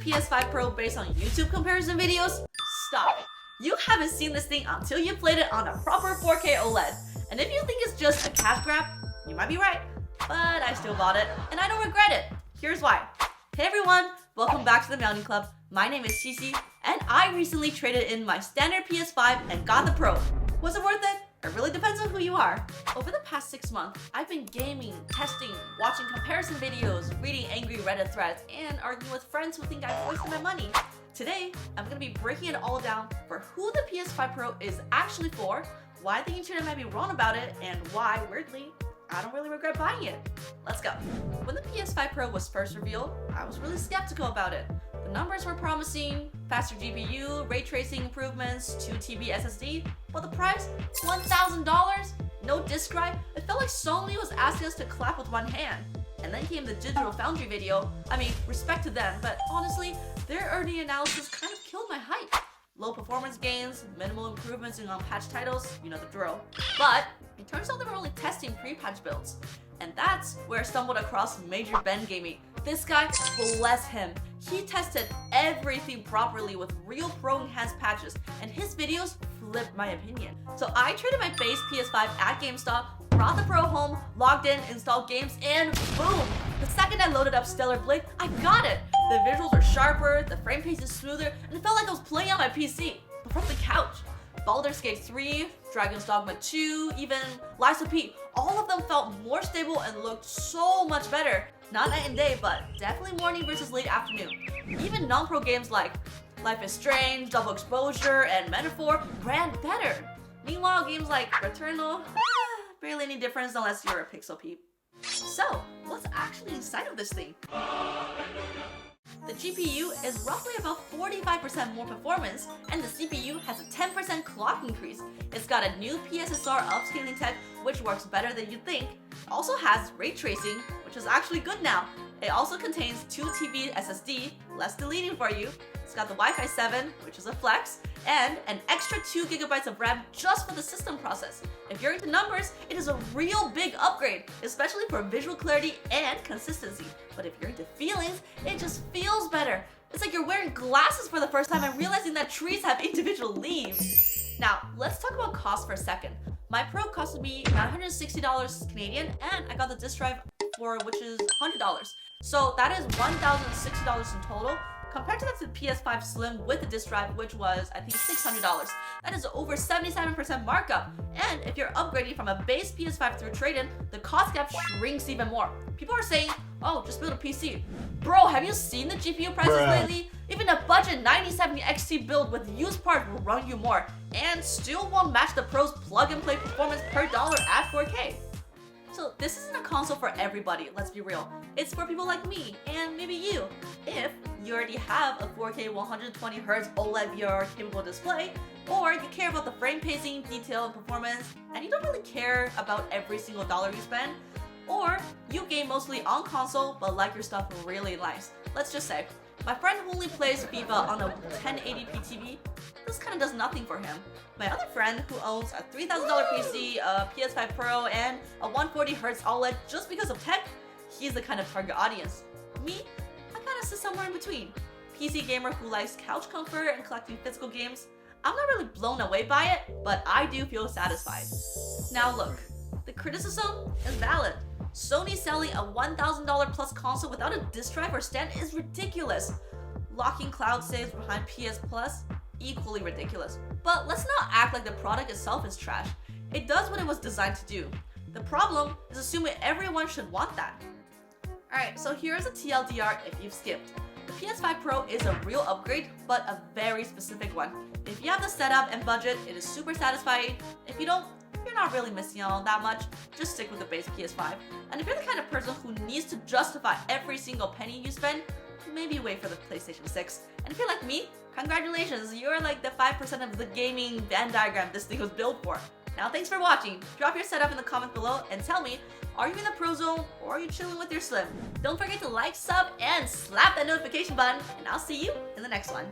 PS5 Pro based on YouTube comparison videos? Stop. You haven't seen this thing until you played it on a proper 4K OLED. And if you think it's just a cash grab, you might be right. But I still bought it, and I don't regret it. Here's why. Hey everyone, welcome back to the Meowning Club. My name is Cici, and I recently traded in my standard PS5 and got the Pro. Was it worth it? It really depends on who you are. Over the past 6 months, I've been gaming, testing, watching comparison videos, reading angry Reddit threads, and arguing with friends who think I've wasted my money. Today, I'm gonna be breaking it all down for who the PS5 Pro is actually for, why the internet might be wrong about it, and why, weirdly, I don't really regret buying it. Let's go. When the PS5 Pro was first revealed, I was really skeptical about it. The numbers were promising, faster GPU, ray tracing improvements, 2TB SSD, but the price, $1,000? No disk drive? It felt like Sony was asking us to clap with one hand. And then came the Digital Foundry video. I mean, respect to them, but honestly, their earning analysis kind of killed my hype. Low performance gains, minimal improvements in unpatched titles, you know the drill. But it turns out they were only testing pre-patch builds. And that's where I stumbled across Major Ben Gaming. This guy, bless him, he tested everything properly with real pro enhanced patches, and his videos flipped my opinion. So I traded my base PS5 at GameStop, brought the Pro home, logged in, installed games, and boom! The second I loaded up Stellar Blade, I got it! The visuals are sharper, the frame pace is smoother, and it felt like I was playing on my PC, but from the couch. Baldur's Gate 3, Dragon's Dogma 2, even Lies of P, all of them felt more stable and looked so much better. Not night and day, but definitely morning versus late afternoon. Even non-pro games like Life is Strange, Double Exposure, and Metaphor ran better. Meanwhile, games like Returnal, barely any difference unless you're a pixel peep. So, what's actually inside of this thing? The GPU is roughly about 45% more performance, and the CPU has a 10% clock increase. It's got a new PSSR upscaling tech, which works better than you'd think. It also has ray tracing, which is actually good now. It also contains 2TB SSD, less deleting for you. It's got the Wi-Fi 7, which is a flex, and an extra 2GB of RAM just for the system process. If you're into numbers, it is a real big upgrade, especially for visual clarity and consistency. But if you're into feelings, it just feels better. It's like you're wearing glasses for the first time and realizing that trees have individual leaves. Now, let's talk about cost for a second. My Pro costed me $960 Canadian, and I got the disk drive for which is $100. So that is $1,060 in total. Compared to that to the PS5 Slim with the disk drive, which was, I think, $600. That is over 77% markup. And if you're upgrading from a base PS5 through trade-in, the cost gap shrinks even more. People are saying, oh, just build a PC. Bro, have you seen the GPU prices lately? Even a budget 9070 XT build with used parts will run you more, and still won't match the Pro's plug-and-play performance per dollar at 4K. So this isn't a console for everybody, let's be real. It's for people like me, and maybe you. If you already have a 4K 120Hz OLED VR capable display, or you care about the frame pacing, detail, and performance, and you don't really care about every single dollar you spend, or you game mostly on console but like your stuff really nice. Let's just say, my friend who only plays FIFA on a 1080p TV, this kind of does nothing for him. My other friend who owns a $3,000 PC, a PS5 Pro, and a 140Hz OLED just because of tech, he's the kind of target audience. Me, I kind of sit somewhere in between. PC gamer who likes couch comfort and collecting physical games. I'm not really blown away by it, but I do feel satisfied. Now look, the criticism is valid. Sony selling a $1,000 plus console without a disk drive or stand is ridiculous. Locking cloud saves behind PS Plus, equally ridiculous. But let's not act like the product itself is trash. It does what it was designed to do. The problem is assuming everyone should want that. Alright, so here's a TLDR if you've skipped. The PS5 Pro is a real upgrade, but a very specific one. If you have the setup and budget, it is super satisfying. If you don't, you're not really missing out on that much. Just stick with the base PS5. And if you're the kind of person who needs to justify every single penny you spend, maybe wait for the PlayStation 6. And if you're like me, congratulations, you're like the 5% of the gaming Venn diagram this thing was built for. Now thanks for watching. Drop your setup in the comments below and tell me, are you in the Pro Zone or are you chilling with your Slim? Don't forget to like, sub, and slap that notification button, and I'll see you in the next one.